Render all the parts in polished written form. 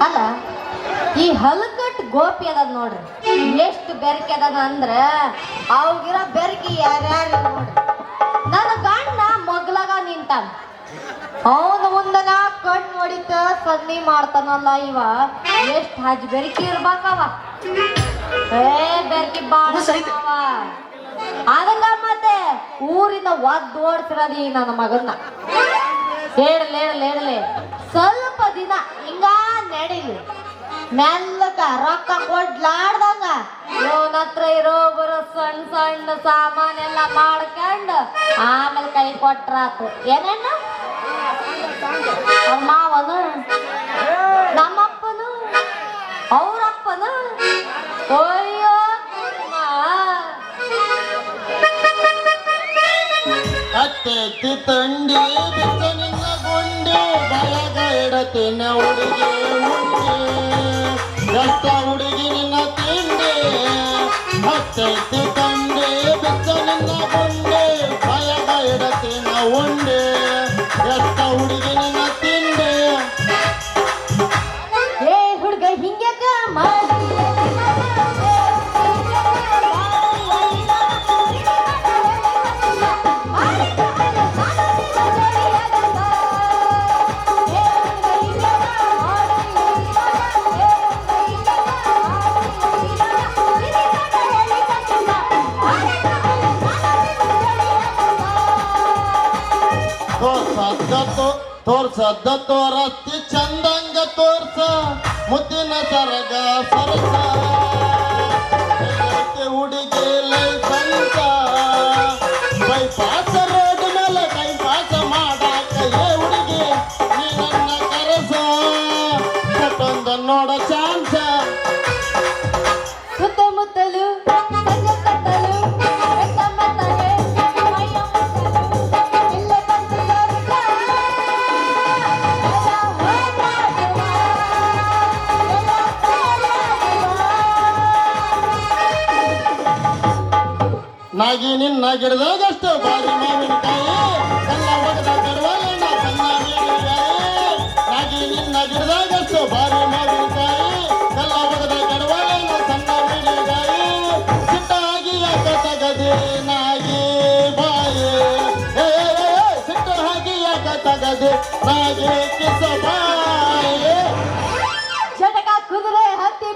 ಅಲ್ಲ ಈ ಹಲಕಟ್ ಗೋಪಿ ಅದ ನೋಡ್ರಿ, ಎಷ್ಟು ಬೆರಕೆ ಅದ ಅಂದ್ರ ಅವಾಗಿರೋ ಬೆರಕೆ ಯಾರ್ಯಾರು ನೋಡ್ರಿ. ನನ್ನ ಗಂಡ ಮಗ್ಲಾಗ ನಿಂತಾನ, ಅವನ ಮುಂದ ನಾ ಕಣ್ ನೋಡಿತ ಸನ್ನಿ ಮಾಡ್ತಾನಲ್ಲ ಇವ. ಎಷ್ಟು ಹಜ್ ಬೆರಕೆ ಇರ್ಬೇಕವ, ಬೆರಕೆ ಬಾಳ ಅದಂಗ. ಮತ್ತೆ ಊರಿಂದ ಒದ್ದು ಓಡ್ತಿರೋದಿ ನನ್ನ ಮಗನ್ನ. ಹೇಳಲಿ ಸ್ವಲ್ಪ ದಿನ ಹಿಂಗ ನಡೀಲಿ, ಮೆಲ್ಲಕ ರೊಕ್ಕ ಕೊಡ್ಲಾರ್ದಂಗ ಇವನ ಹತ್ರ ಇರೋ ಬರೋ ಸಣ್ಣ ಸಣ್ಣ ಸಾಮಾನೆಲ್ಲ ಮಾಡ್ಕೊಂಡು ಆಮೇಲೆ ಕೈ ಕೊಟ್ರಾತು. ಏನೇನ ಅವ್ರ ಮಾವನು, ನಮ್ಮಪ್ಪನು, ಅವ್ರಪ್ಪನು. ಅಯ್ಯೋ ಅತ್ತೆತ್ತಿ ತಂಡಿ ಬಿದ್ದ ನಿನ್ನ ಗುಂಡಿ ಬಯಗ ಇಡತಿನ ಹುಡುಗಿ ಮುಂಡಿ ಎಷ್ಟ ಹುಡುಗಿ ನಿನ್ನ ತಿಂಡಿ. ಅತ್ತೆತ್ತಿ ತಂಡಿ ಬಿದ್ದ ನಿನ್ನ ಗುಂಡಿ ಬಯಗ ಇಡತಿನ ಉಂಡಿ ಎಷ್ಟ ಹುಡುಗಿ ನಿನ್ನ ತಿಂಡಿ. ಏ ಹುಡುಗ ಹಿಂಗ್ಯಾಕ ಮಾಡಿ ತೋರ್ಸದ್ದ ತೋರಸ್ತಿ ಚಂದಂಗ ತೋರ್ಸ ಮುತ್ತಿನ ಸರಗ ಸರಸ ಹುಡುಗಿ ಲೈಸನ್ಸ ಬೈಪಾಸ ರೋಡ್ ಮೇಲೆ ಕೈಪಾಸ ಮಾಡಾಕ ಏ ಹುಡುಗಿ ನೀ ನನ್ನ ಕರಸ ಕಟ್ಟೊಂದ ನೋಡ ಚಾನ್ಸ. ಸುತ್ತಮುತ್ತಲು ನಾಗಿ ನಿನ್ನ ಗಿಡದಾಗಷ್ಟು ಬಾರಿ ಮಾವಿನಕಾಯಿ ಕಲ್ಲ ಒಗದ ಕಡವಲ್ಲ ಕನ್ನ ಮೀನಿಕಾಯಿ. ನಾಗಿ ನಿನ್ನ ಗಿಡದಾಗಷ್ಟು ಬಾರಿ ಮಾವಿನಕಾಯಿ ಕಲ್ಲ ಒಗದ ಕಡವಲ್ಲ ಸಣ್ಣ ಮೀನಿಕಾಯಿ. ಸಿಟ್ಟಾಗಿ ಯಾಕ ತಗದೆ ನಾಗಿ ಬಾಯಿ ಸಿಟ್ಟ ಹಾಕಿ ಯಾಕ ತಗದೆ ನಾಗಿ ಕಿಸ ಬಾಯಿ. ಜಟಕ ಕುದುರೆ ಹತ್ತಿ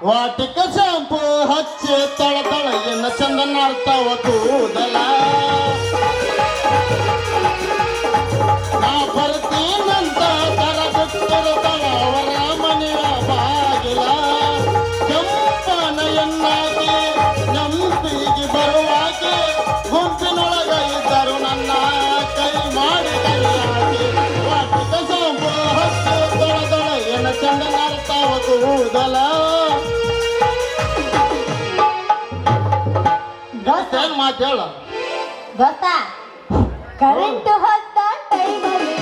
ವಾಟಿಕ ಶಾಂಪು ಹಚ್ಚಿ ತಳ ತಳ ಎನ್ನ ಚಂದ ನಾಡ್ತಾವ ಕೂದಲ. ನಾ ಬರ್ತೀನಂತ ತರ ಬಿಟ್ಟಿರ್ತಾವ ಅವರ ಮನೆಯ ಬಾಗಿಲ. ಕೆಂಪನ ಎನ್ನಾಗಿ ನೆಂಪಿಗೆ ಬರುವಾಗಿ ಗುಂಪಿನೊಳಗ ಇದ್ದರು ನನ್ನ ಕೈ ಮಾಡಿ ಕೈಯಾಗಿ. ವಾಟಿಕ ಶಾಂಪು ಹಚ್ಚಿ ತಳ ತಳ ಎನ್ನ ಚಂದ ನಾಡ್ತಾವ ಕೂದಲ. ಏನ್ ಮಾತು ಹೇಳ ಗೊತ್ತಾ? ಕರೆಂಟ್ ಹೊತ್ತ ಟೈಮಲ್ಲಿ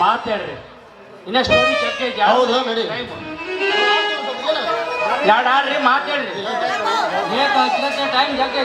ಮಾತಾಡ್ರಿ. ಇನ್ನ ಸ್ಟೋರಿ ಚರ್ಚೆ ಹೌದು ನಡಿ. ಎರಡು ಆಡ್ರಿ ಮಾತಾಡ್ರಿ. ಟೈಮ್ ಜಾಕೆ